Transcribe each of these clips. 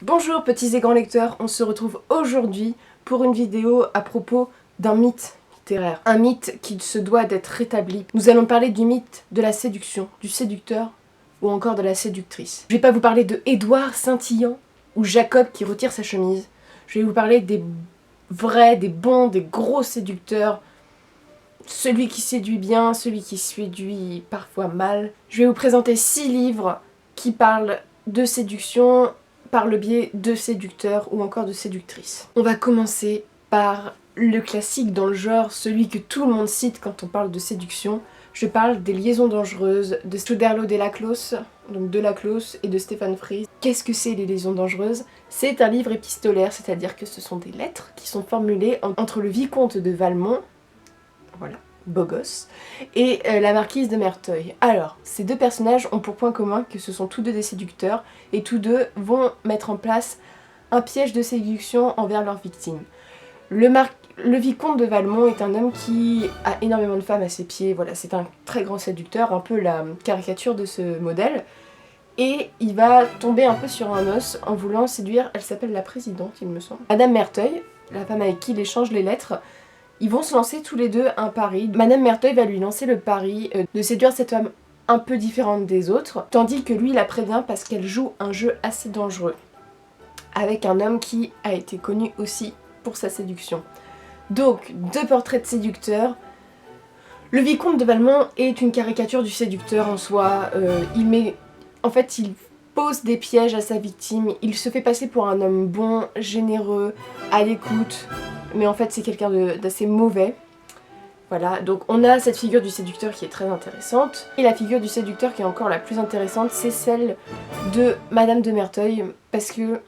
Bonjour petits et grands lecteurs, on se retrouve aujourd'hui pour une vidéo à propos d'un mythe littéraire. Un mythe qui se doit d'être rétabli. Nous allons parler du mythe de la séduction, du séducteur ou encore de la séductrice. Je vais pas vous parler de Édouard scintillant ou Jacob qui retire sa chemise. Je vais vous parler des vrais, des bons, des gros séducteurs. Celui qui séduit bien, celui qui séduit parfois mal. Je vais vous présenter 6 livres qui parlent de séduction par le biais de séducteurs ou encore de séductrices. On va commencer par le classique dans le genre, celui que tout le monde cite quand on parle de séduction. Je parle des Liaisons dangereuses de Suderlo de Laclos, donc de Laclos et de Stéphane Fries. Qu'est-ce que c'est les Liaisons dangereuses? C'est un livre épistolaire, c'est-à-dire que ce sont des lettres qui sont formulées entre le vicomte de Valmont, voilà, beau gosse, et la marquise de Merteuil. Alors, ces deux personnages ont pour point commun que ce sont tous deux des séducteurs, et tous deux vont mettre en place un piège de séduction envers leurs victimes. Le vicomte de Valmont est un homme qui a énormément de femmes à ses pieds, voilà, c'est un très grand séducteur, un peu la caricature de ce modèle, et il va tomber un peu sur un os en voulant séduire, elle s'appelle la présidente il me semble, Madame Merteuil, la femme avec qui il échange les lettres. Ils vont se lancer tous les deux un pari. Madame Merteuil va lui lancer le pari de séduire cette femme un peu différente des autres, tandis que lui la prévient parce qu'elle joue un jeu assez dangereux avec un homme qui a été connu aussi pour sa séduction. Donc, deux portraits de séducteurs. Le vicomte de Valmont est une caricature du séducteur en soi. Il pose des pièges à sa victime, il se fait passer pour un homme bon, généreux, à l'écoute, mais en fait c'est quelqu'un d'assez mauvais. Voilà, donc on a cette figure du séducteur qui est très intéressante, et la figure du séducteur qui est encore la plus intéressante, c'est celle de Madame de Merteuil, parce que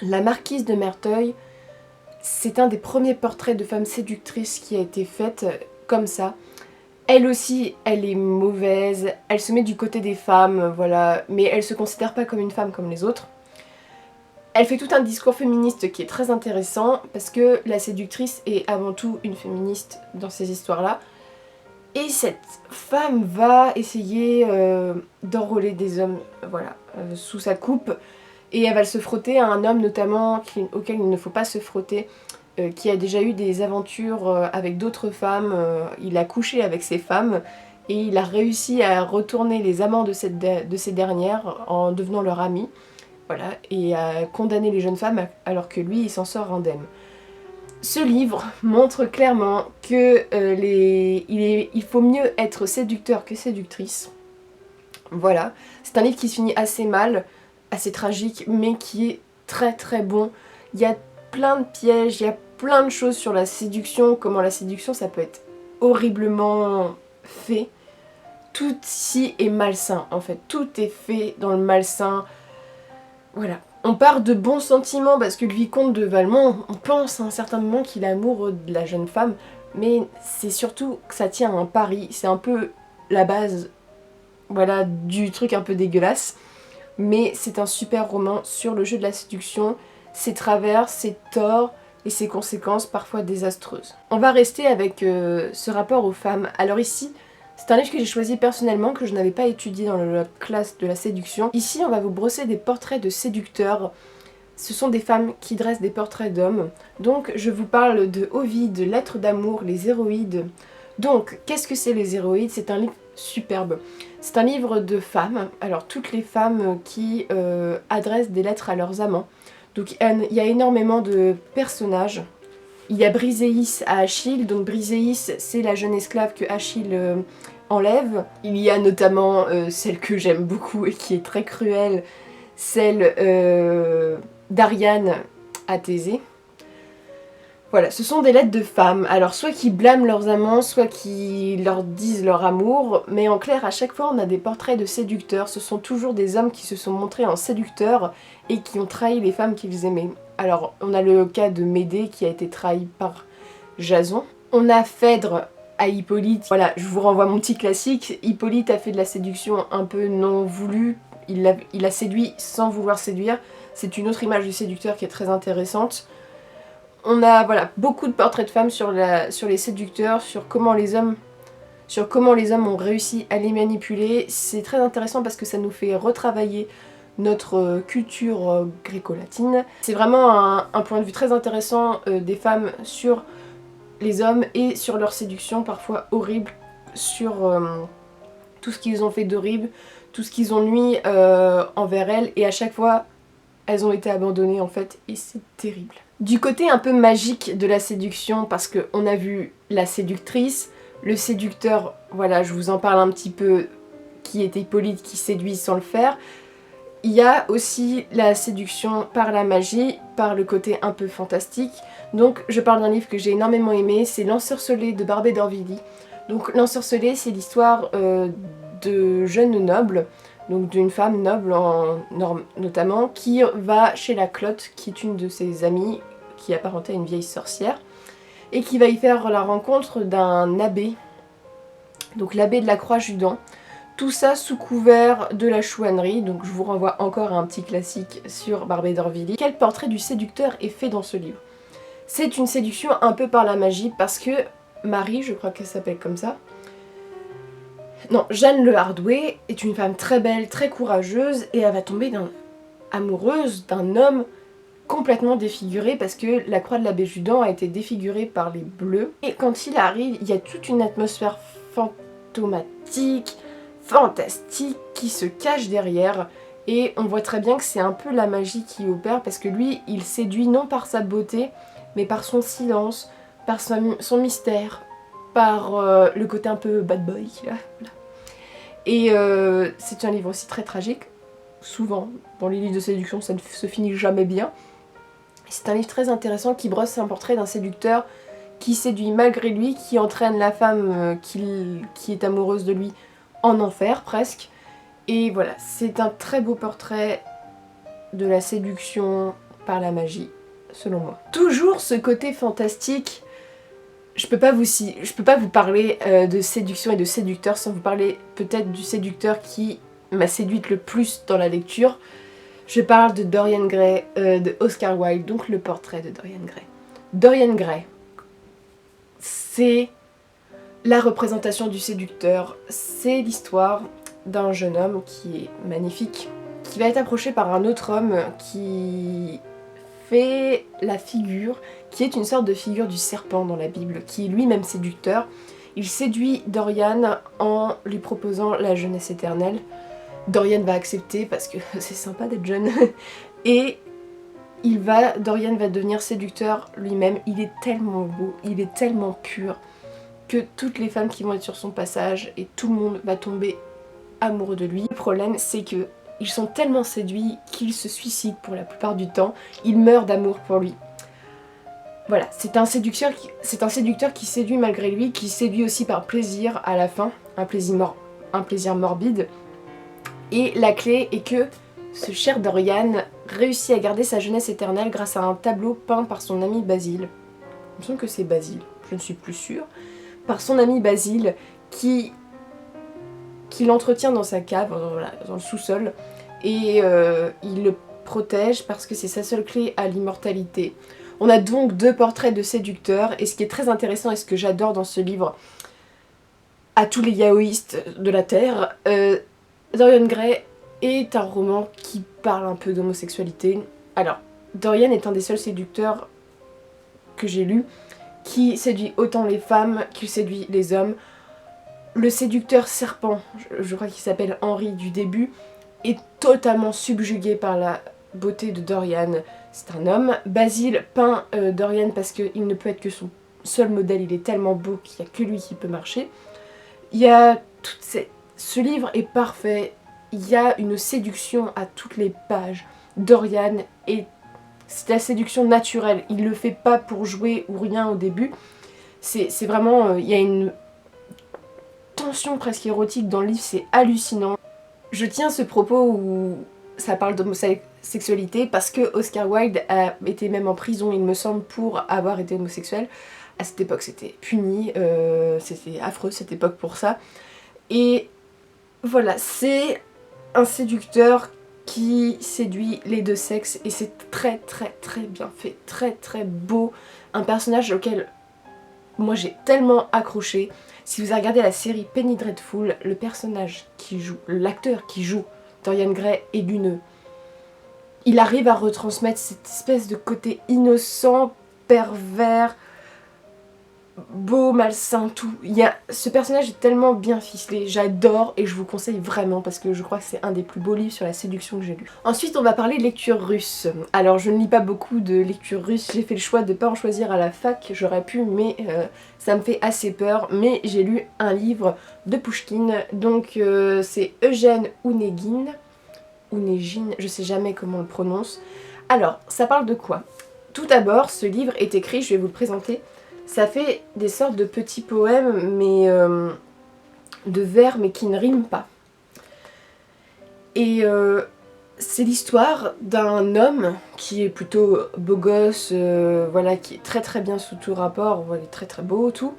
la marquise de Merteuil, c'est un des premiers portraits de femme séductrice qui a été faite comme ça. Elle aussi, elle est mauvaise, elle se met du côté des femmes, voilà, mais elle se considère pas comme une femme comme les autres. Elle fait tout un discours féministe qui est très intéressant, parce que la séductrice est avant tout une féministe dans ces histoires-là. Et cette femme va essayer d'enrôler des hommes, voilà, sous sa coupe, et elle va se frotter à un homme notamment auquel il ne faut pas se frotter, qui a déjà eu des aventures avec d'autres femmes, il a couché avec ces femmes et il a réussi à retourner les amants de ces dernières en devenant leur ami, voilà, et à condamner les jeunes femmes alors que lui il s'en sort indemne. Ce livre montre clairement que il faut mieux être séducteur que séductrice. Voilà, c'est un livre qui se finit assez mal, assez tragique, mais qui est très très bon. Il y a plein de pièges, il y a plein de choses sur la séduction, comment la séduction ça peut être horriblement fait. Tout ici est malsain en fait, tout est fait dans le malsain. Voilà. On part de bons sentiments parce que le vicomte de Valmont, on pense à un certain moment qu'il est amoureux de la jeune femme, mais c'est surtout que ça tient à un pari, c'est un peu la base, voilà, du truc un peu dégueulasse. Mais c'est un super roman sur le jeu de la séduction, ses travers, ses torts et ses conséquences parfois désastreuses. On va rester avec ce rapport aux femmes. Alors ici, c'est un livre que j'ai choisi personnellement, que je n'avais pas étudié dans la classe de la séduction. Ici, on va vous brosser des portraits de séducteurs. Ce sont des femmes qui dressent des portraits d'hommes. Donc je vous parle de Ovide, Lettres d'amour, les héroïdes. Donc, qu'est-ce que c'est les héroïdes? C'est un livre superbe. C'est un livre de femmes, alors toutes les femmes qui adressent des lettres à leurs amants. Donc il y a énormément de personnages. Il y a Briséis à Achille, donc Briséis c'est la jeune esclave que Achille enlève. Il y a notamment celle que j'aime beaucoup et qui est très cruelle, celle d'Ariane à Thésée. Voilà, ce sont des lettres de femmes, alors soit qui blâment leurs amants, soit qui leur disent leur amour, mais en clair, à chaque fois on a des portraits de séducteurs, ce sont toujours des hommes qui se sont montrés en séducteurs et qui ont trahi les femmes qu'ils aimaient. Alors, on a le cas de Médée qui a été trahi par Jason. On a Phèdre à Hippolyte, voilà, je vous renvoie mon petit classique, Hippolyte a fait de la séduction un peu non voulue, il a séduit sans vouloir séduire, c'est une autre image du séducteur qui est très intéressante. On a voilà, beaucoup de portraits de femmes sur les séducteurs, sur comment les hommes ont réussi à les manipuler. C'est très intéressant parce que ça nous fait retravailler notre culture gréco-latine. C'est vraiment un point de vue très intéressant des femmes sur les hommes et sur leur séduction parfois horrible, sur tout ce qu'ils ont fait d'horrible, tout ce qu'ils ont nui envers elles, et à chaque fois elles ont été abandonnées en fait, et c'est terrible. Du côté un peu magique de la séduction, parce qu'on a vu la séductrice, le séducteur, voilà, je vous en parle un petit peu, qui est Hippolyte, qui séduit sans le faire. Il y a aussi la séduction par la magie, par le côté un peu fantastique. Donc je parle d'un livre que j'ai énormément aimé, c'est L'Ensorcelé de Barbey d'Aurevilly. Donc L'Ensorcelé, c'est l'histoire de jeunes nobles, donc d'une femme noble notamment, qui va chez la Clotte, qui est une de ses amies, qui est apparentée à une vieille sorcière, et qui va y faire la rencontre d'un abbé, donc l'abbé de la Croix-Judan. Tout ça sous couvert de la chouannerie, donc je vous renvoie encore à un petit classique sur Barbey d'Aurevilly. Quel portrait du séducteur est fait dans ce livre? C'est une séduction un peu par la magie, parce que Marie, je crois qu'elle s'appelle comme ça, non, Jeanne Le Hardoué est une femme très belle, très courageuse, et elle va tomber amoureuse d'un homme complètement défiguré, parce que la croix de l'abbé Judan a été défigurée par les bleus. Et quand il arrive, il y a toute une atmosphère fantomatique, fantastique, qui se cache derrière, et on voit très bien que c'est un peu la magie qui opère, parce que lui, il séduit non par sa beauté, mais par son silence, par son mystère, par le côté un peu bad boy qu'il a. Voilà. Et c'est un livre aussi très tragique. Souvent, dans les livres de séduction, ça ne se finit jamais bien. C'est un livre très intéressant qui brosse un portrait d'un séducteur qui séduit malgré lui, qui entraîne la femme qui est amoureuse de lui en enfer presque. Et voilà, c'est un très beau portrait de la séduction par la magie, selon moi. Toujours ce côté fantastique. Je peux pas vous parler de séduction et de séducteur sans vous parler peut-être du séducteur qui m'a séduite le plus dans la lecture. Je parle de Dorian Gray, de Oscar Wilde, donc le portrait de Dorian Gray. Dorian Gray, c'est la représentation du séducteur, c'est l'histoire d'un jeune homme qui est magnifique, qui va être approché par un autre homme qui fait la figure, qui est une sorte de figure du serpent dans la Bible, qui est lui-même séducteur. Il séduit Dorian en lui proposant la jeunesse éternelle. Dorian va accepter parce que c'est sympa d'être jeune. Et Dorian va devenir séducteur lui-même. Il est tellement beau, il est tellement pur que toutes les femmes qui vont être sur son passage et tout le monde va tomber amoureux de lui. Le problème, c'est que ils sont tellement séduits qu'ils se suicident pour la plupart du temps. Ils meurent d'amour pour lui. Voilà, c'est un séducteur qui séduit malgré lui, qui séduit aussi par plaisir à la fin, un plaisir morbide. Et la clé est que ce cher Dorian réussit à garder sa jeunesse éternelle grâce à un tableau peint par son ami Basile. Il me semble que c'est Basile, je ne suis plus sûre. Par son ami Basile qui l'entretient dans sa cave, dans le sous-sol, et il le protège parce que c'est sa seule clé à l'immortalité. On a donc deux portraits de séducteurs, et ce qui est très intéressant et ce que j'adore dans ce livre, à tous les yaoïstes de la Terre, Dorian Gray est un roman qui parle un peu d'homosexualité. Alors, Dorian est un des seuls séducteurs que j'ai lu qui séduit autant les femmes qu'il séduit les hommes. Le séducteur serpent, je crois qu'il s'appelle Henri du début, est totalement subjugué par la beauté de Dorian. C'est un homme. Basile peint Dorian parce qu'il ne peut être que son seul modèle, il est tellement beau qu'il n'y a que lui qui peut marcher. Il y a ce livre est parfait, il y a une séduction à toutes les pages. Dorian c'est la séduction naturelle, il le fait pas pour jouer ou rien au début. C'est vraiment, il y a une tension presque érotique dans le livre, c'est hallucinant. Je tiens ce propos où ça parle d'homosexualité parce que Oscar Wilde a été même en prison, il me semble, pour avoir été homosexuel. À cette époque, c'était puni, c'était affreux cette époque pour ça. Et voilà, c'est un séducteur qui séduit les deux sexes et c'est très très très bien fait, très très beau. Un personnage auquel moi j'ai tellement accroché. Si vous avez regardé la série Penny Dreadful, le personnage qui joue, l'acteur qui joue Dorian Gray est lumineux. il arrive à retransmettre cette espèce de côté innocent, pervers, beau, malsain, tout. Ce personnage est tellement bien ficelé, j'adore et je vous conseille vraiment parce que je crois que c'est un des plus beaux livres sur la séduction que j'ai lu. Ensuite on va parler de lecture russe. Alors je ne lis pas beaucoup de lecture russe, j'ai fait le choix de ne pas en choisir à la fac, j'aurais pu mais ça me fait assez peur. Mais j'ai lu un livre de Pouchkine, donc c'est Eugène Onégine, je sais jamais comment on le prononce. Alors ça parle de quoi? Tout d'abord ce livre est écrit, je vais vous le présenter. Ça fait des sortes de petits poèmes, mais de vers, mais qui ne riment pas. Et c'est l'histoire d'un homme qui est plutôt beau gosse, voilà, qui est très très bien sous tout rapport, voilà, il est très très beau, tout.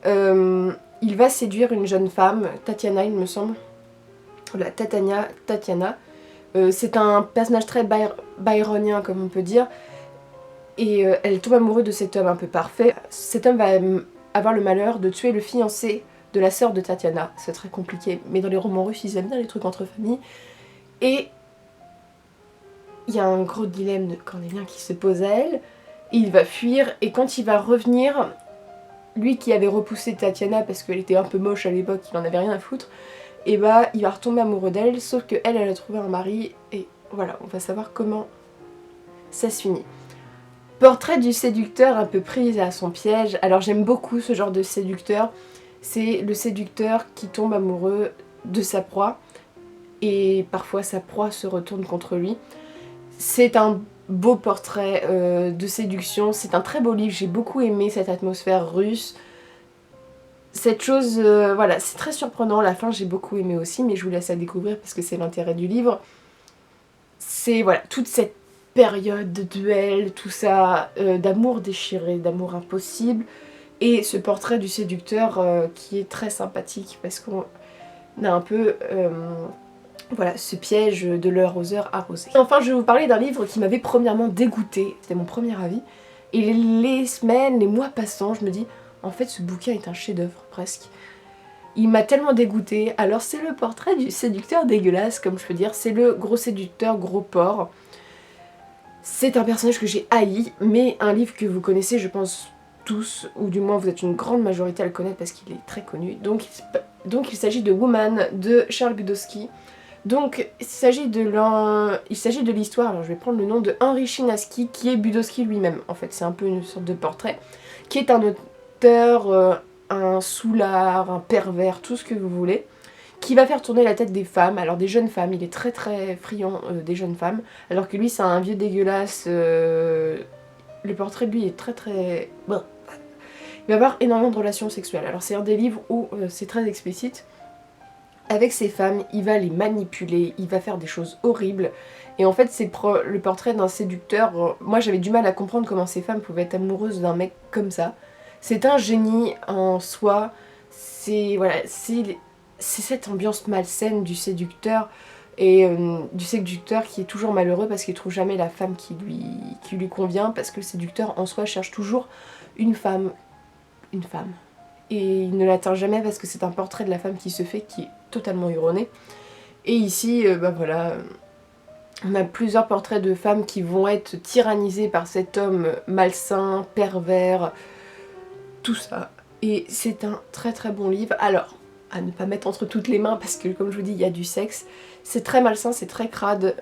Il va séduire une jeune femme, Tatiana il me semble. Voilà, Tatiana. C'est un personnage très byronien comme on peut dire. Et elle tombe amoureuse de cet homme un peu parfait. Cet homme va avoir le malheur de tuer le fiancé de la sœur de Tatiana. C'est très compliqué, mais dans les romans russes, ils aiment bien les trucs entre familles. Et il y a un gros dilemme de cornélien qui se pose à elle. Et il va fuir, et quand il va revenir, lui qui avait repoussé Tatiana parce qu'elle était un peu moche à l'époque, il en avait rien à foutre, et bah il va retomber amoureux d'elle, sauf que elle a trouvé un mari, et voilà, on va savoir comment ça se finit. Portrait du séducteur un peu pris à son piège. Alors j'aime beaucoup ce genre de séducteur. C'est le séducteur qui tombe amoureux de sa proie et parfois sa proie se retourne contre lui. C'est un beau portrait de séduction. C'est un très beau livre. J'ai beaucoup aimé cette atmosphère russe. Cette chose, voilà, c'est très surprenant. La fin j'ai beaucoup aimé aussi, mais je vous laisse à découvrir parce que c'est l'intérêt du livre. C'est voilà, toute cette période de duel, tout ça, d'amour déchiré, d'amour impossible, et ce portrait du séducteur qui est très sympathique parce qu'on a un peu voilà, ce piège de l'heure aux heures arrosées. Enfin je vais vous parler d'un livre qui m'avait premièrement dégoûtée, c'était mon premier avis, et les semaines, les mois passant, je me dis en fait ce bouquin est un chef-d'œuvre presque. Il m'a tellement dégoûtée. Alors c'est le portrait du séducteur dégueulasse, comme je peux dire, c'est le gros séducteur gros porc. C'est un personnage que j'ai haï, mais un livre que vous connaissez, je pense tous, ou du moins vous êtes une grande majorité à le connaître parce qu'il est très connu. Donc il s'agit de Woman de Charles Bukowski. Donc il s'agit de l'histoire, alors je vais prendre le nom de Henri Chinaski, qui est Bukowski lui-même. En fait c'est un peu une sorte de portrait, qui est un auteur, un soulard, un pervers, tout ce que vous voulez, qui va faire tourner la tête des femmes, alors des jeunes femmes, il est très très friand des jeunes femmes, alors que lui c'est un vieux dégueulasse, le portrait de lui est très très... Bon. Il va avoir énormément de relations sexuelles, alors c'est un des livres où c'est très explicite. Avec ces femmes, il va les manipuler, il va faire des choses horribles, et en fait c'est le portrait d'un séducteur. Moi j'avais du mal à comprendre comment ces femmes pouvaient être amoureuses d'un mec comme ça. C'est un génie en soi, c'est voilà, c'est cette ambiance malsaine du séducteur, et du séducteur qui est toujours malheureux parce qu'il trouve jamais la femme qui lui convient, parce que le séducteur en soi cherche toujours une femme, et il ne l'atteint jamais parce que c'est un portrait de la femme qui se fait, qui est totalement erroné. Et ici, bah voilà, on a plusieurs portraits de femmes qui vont être tyrannisées par cet homme malsain, pervers, tout ça. Et c'est un très très bon livre. Alors, à ne pas mettre entre toutes les mains parce que comme je vous dis, il y a du sexe. C'est très malsain, c'est très crade,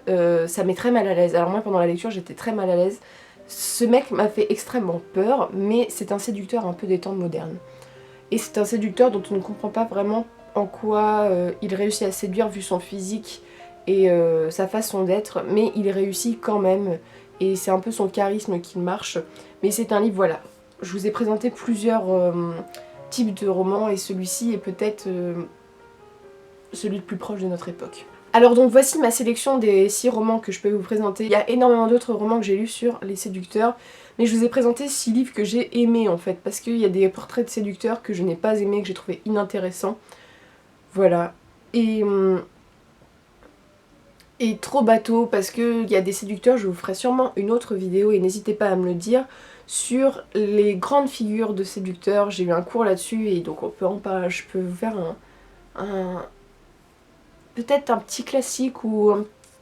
ça met très mal à l'aise. Alors moi pendant la lecture j'étais très mal à l'aise. Ce mec m'a fait extrêmement peur, mais c'est un séducteur un peu des temps modernes. Et c'est un séducteur dont on ne comprend pas vraiment en quoi il réussit à séduire vu son physique et sa façon d'être, mais il réussit quand même, et c'est un peu son charisme qui marche. Mais c'est un livre, voilà, je vous ai présenté plusieurs types de romans et celui-ci est peut-être celui le plus proche de notre époque. Alors donc voici ma sélection des 6 romans que je peux vous présenter. Il y a énormément d'autres romans que j'ai lus sur les séducteurs, mais je vous ai présenté 6 livres que j'ai aimés en fait, parce qu'il y a des portraits de séducteurs que je n'ai pas aimés, que j'ai trouvé inintéressants. Voilà. Et trop bateau, parce qu'il y a des séducteurs, je vous ferai sûrement une autre vidéo et n'hésitez pas à me le dire, sur les grandes figures de séducteurs. J'ai eu un cours là-dessus et donc on peut en parler, je peux vous faire peut-être un petit classique ou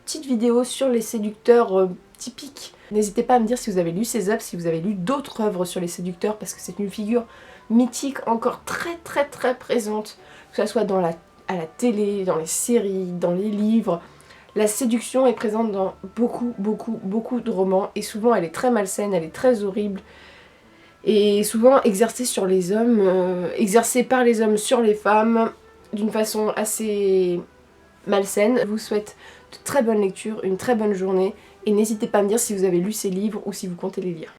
petite vidéo sur les séducteurs typiques. N'hésitez pas à me dire si vous avez lu ces œuvres, si vous avez lu d'autres œuvres sur les séducteurs, parce que c'est une figure mythique encore très présente, que ce soit à la télé, dans les séries, dans les livres. La séduction est présente dans beaucoup de romans, et souvent elle est très malsaine, elle est très horrible, et souvent exercée sur les hommes, exercée par les hommes sur les femmes, d'une façon assez malsaine. Je vous souhaite de très bonnes lectures, une très bonne journée, et n'hésitez pas à me dire si vous avez lu ces livres ou si vous comptez les lire.